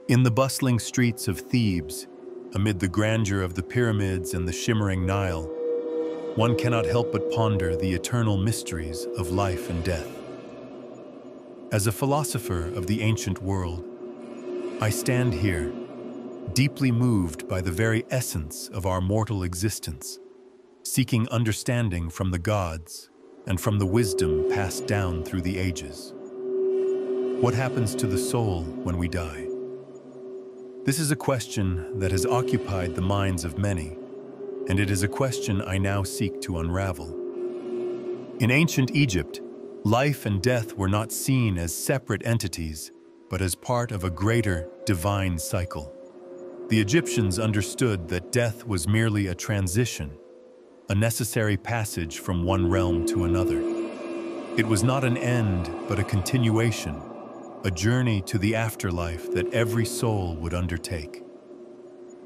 In the bustling streets of Thebes, amid the grandeur of the pyramids and the shimmering Nile, one cannot help but ponder the eternal mysteries of life and death. As a philosopher of the ancient world, I stand here, deeply moved by the very essence of our mortal existence, seeking understanding from the gods and from the wisdom passed down through the ages. What happens to the soul when we die? This is a question that has occupied the minds of many, and it is a question I now seek to unravel. In ancient Egypt, life and death were not seen as separate entities, but as part of a greater divine cycle. The Egyptians understood that death was merely a transition, a necessary passage from one realm to another. It was not an end, but a continuation, a journey to the afterlife that every soul would undertake.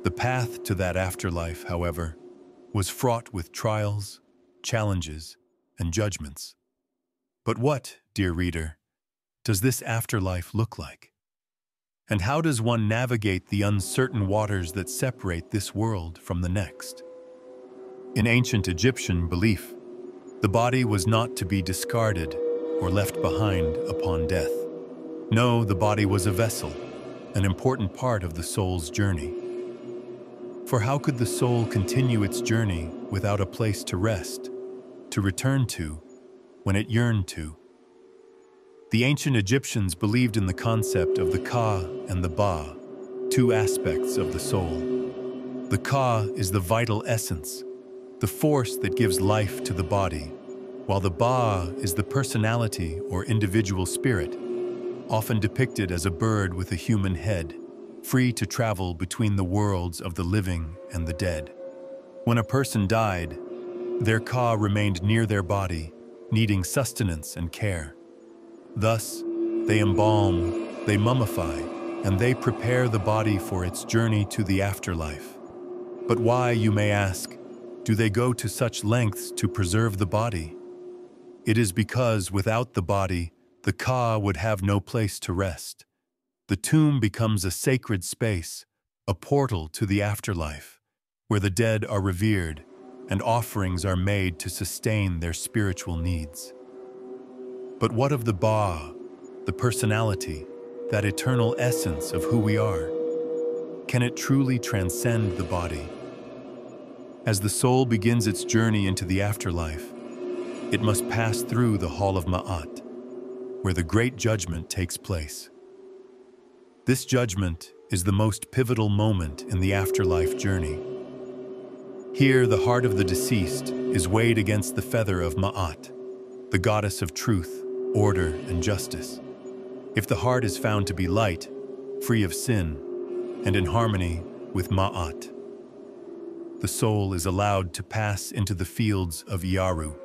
The path to that afterlife, however, was fraught with trials, challenges, and judgments. But what, dear reader, does this afterlife look like? And how does one navigate the uncertain waters that separate this world from the next? In ancient Egyptian belief, the body was not to be discarded or left behind upon death. No, the body was a vessel, an important part of the soul's journey. For how could the soul continue its journey without a place to rest, to return to, when it yearned to? The ancient Egyptians believed in the concept of the Ka and the Ba, two aspects of the soul. The Ka is the vital essence, the force that gives life to the body, while the Ba is the personality or individual spirit, often depicted as a bird with a human head, free to travel between the worlds of the living and the dead. When a person died, their Ka remained near their body, needing sustenance and care. Thus, they embalm, they mummify, and they prepare the body for its journey to the afterlife. But why, you may ask, do they go to such lengths to preserve the body? It is because without the body, the Ka would have no place to rest. The tomb becomes a sacred space, a portal to the afterlife, where the dead are revered and offerings are made to sustain their spiritual needs. But what of the Ba, the personality, that eternal essence of who we are? Can it truly transcend the body? As the soul begins its journey into the afterlife, it must pass through the Hall of Ma'at, where the great judgment takes place. This judgment is the most pivotal moment in the afterlife journey. Here, the heart of the deceased is weighed against the feather of Ma'at, the goddess of truth, order, and justice. If the heart is found to be light, free of sin, and in harmony with Ma'at, the soul is allowed to pass into the fields of Iaru,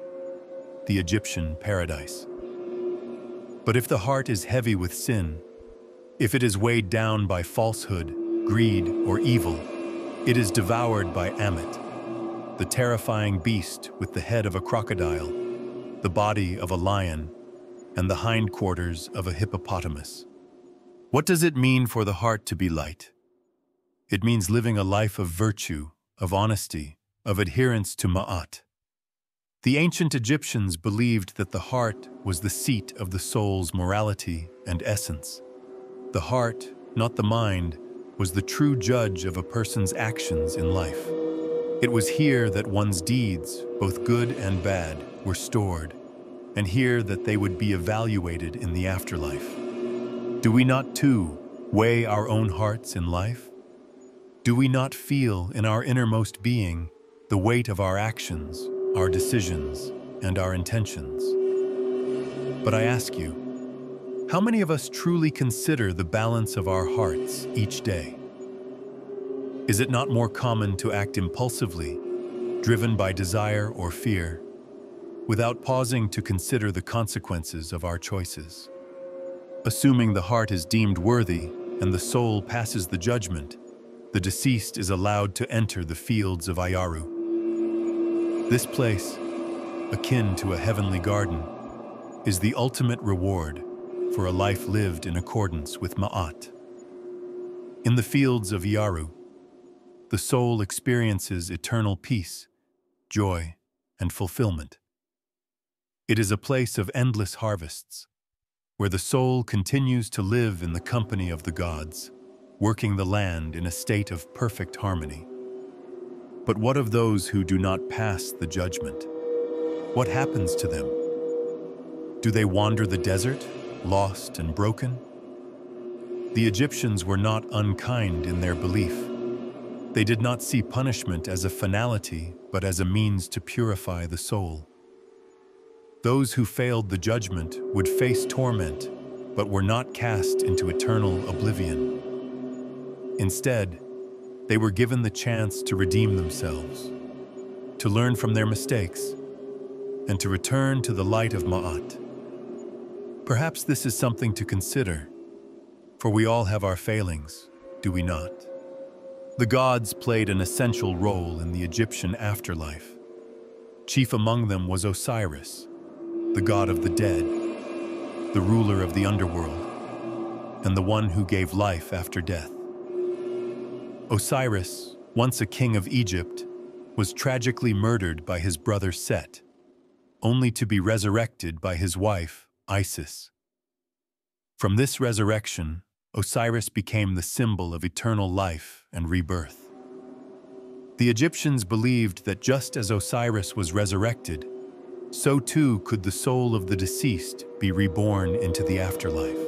the Egyptian paradise. But if the heart is heavy with sin, if it is weighed down by falsehood, greed, or evil, it is devoured by Ammit, the terrifying beast with the head of a crocodile, the body of a lion, and the hindquarters of a hippopotamus. What does it mean for the heart to be light? It means living a life of virtue, of honesty, of adherence to Ma'at. The ancient Egyptians believed that the heart was the seat of the soul's morality and essence. The heart, not the mind, was the true judge of a person's actions in life. It was here that one's deeds, both good and bad, were stored, and here that they would be evaluated in the afterlife. Do we not, too, weigh our own hearts in life? Do we not feel in our innermost being the weight of our actions, our decisions, and our intentions? But I ask you, how many of us truly consider the balance of our hearts each day? Is it not more common to act impulsively, driven by desire or fear, without pausing to consider the consequences of our choices? Assuming the heart is deemed worthy and the soul passes the judgment, the deceased is allowed to enter the fields of Iaru. This place, akin to a heavenly garden, is the ultimate reward for a life lived in accordance with Ma'at. In the fields of Iaru, the soul experiences eternal peace, joy, and fulfillment. It is a place of endless harvests, where the soul continues to live in the company of the gods, working the land in a state of perfect harmony. But what of those who do not pass the judgment? What happens to them? Do they wander the desert, lost and broken? The Egyptians were not unkind in their belief. They did not see punishment as a finality, but as a means to purify the soul. Those who failed the judgment would face torment, but were not cast into eternal oblivion. Instead, they were given the chance to redeem themselves, to learn from their mistakes, and to return to the light of Ma'at. Perhaps this is something to consider, for we all have our failings, do we not? The gods played an essential role in the Egyptian afterlife. Chief among them was Osiris, the god of the dead, the ruler of the underworld, and the one who gave life after death. Osiris, once a king of Egypt, was tragically murdered by his brother Set, only to be resurrected by his wife, Isis. From this resurrection, Osiris became the symbol of eternal life and rebirth. The Egyptians believed that just as Osiris was resurrected, so too could the soul of the deceased be reborn into the afterlife.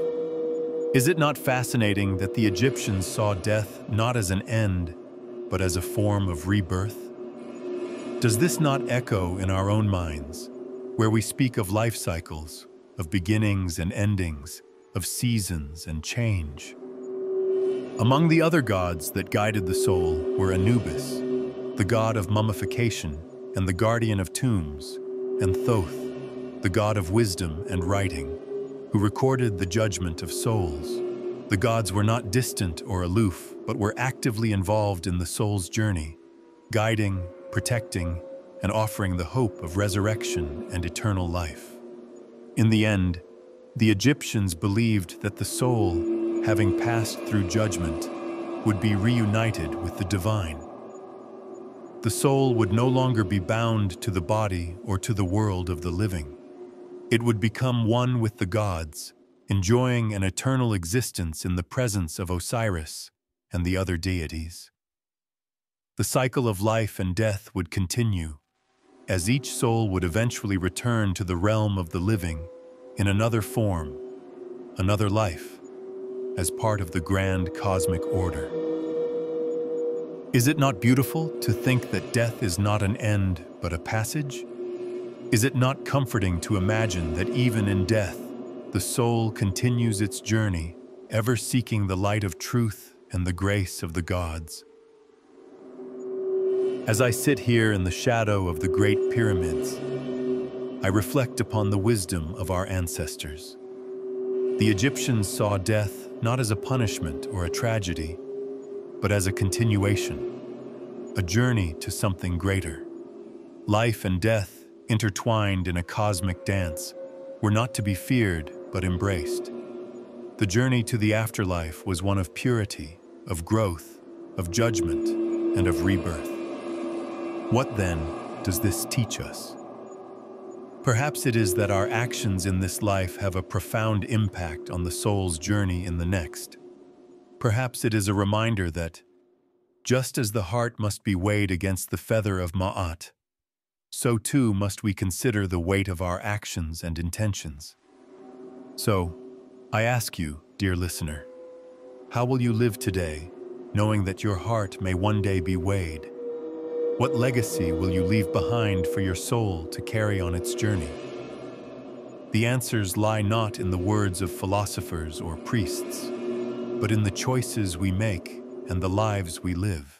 Is it not fascinating that the Egyptians saw death not as an end, but as a form of rebirth? Does this not echo in our own minds, where we speak of life cycles, of beginnings and endings, of seasons and change? Among the other gods that guided the soul were Anubis, the god of mummification and the guardian of tombs, and Thoth, the god of wisdom and writing, who recorded the judgment of souls. The gods were not distant or aloof, but were actively involved in the soul's journey, guiding, protecting, and offering the hope of resurrection and eternal life. In the end, the Egyptians believed that the soul, having passed through judgment, would be reunited with the divine. The soul would no longer be bound to the body or to the world of the living. It would become one with the gods, enjoying an eternal existence in the presence of Osiris and the other deities. The cycle of life and death would continue, as each soul would eventually return to the realm of the living in another form, another life, as part of the grand cosmic order. Is it not beautiful to think that death is not an end but a passage? Is it not comforting to imagine that even in death, the soul continues its journey, ever seeking the light of truth and the grace of the gods? As I sit here in the shadow of the great pyramids, I reflect upon the wisdom of our ancestors. The Egyptians saw death not as a punishment or a tragedy, but as a continuation, a journey to something greater. Life and death, intertwined in a cosmic dance, were not to be feared but embraced. The journey to the afterlife was one of purity, of growth, of judgment, and of rebirth. What then does this teach us? Perhaps it is that our actions in this life have a profound impact on the soul's journey in the next. Perhaps it is a reminder that, just as the heart must be weighed against the feather of Ma'at, so too must we consider the weight of our actions and intentions. So, I ask you, dear listener, how will you live today, knowing that your heart may one day be weighed? What legacy will you leave behind for your soul to carry on its journey? The answers lie not in the words of philosophers or priests, but in the choices we make and the lives we live.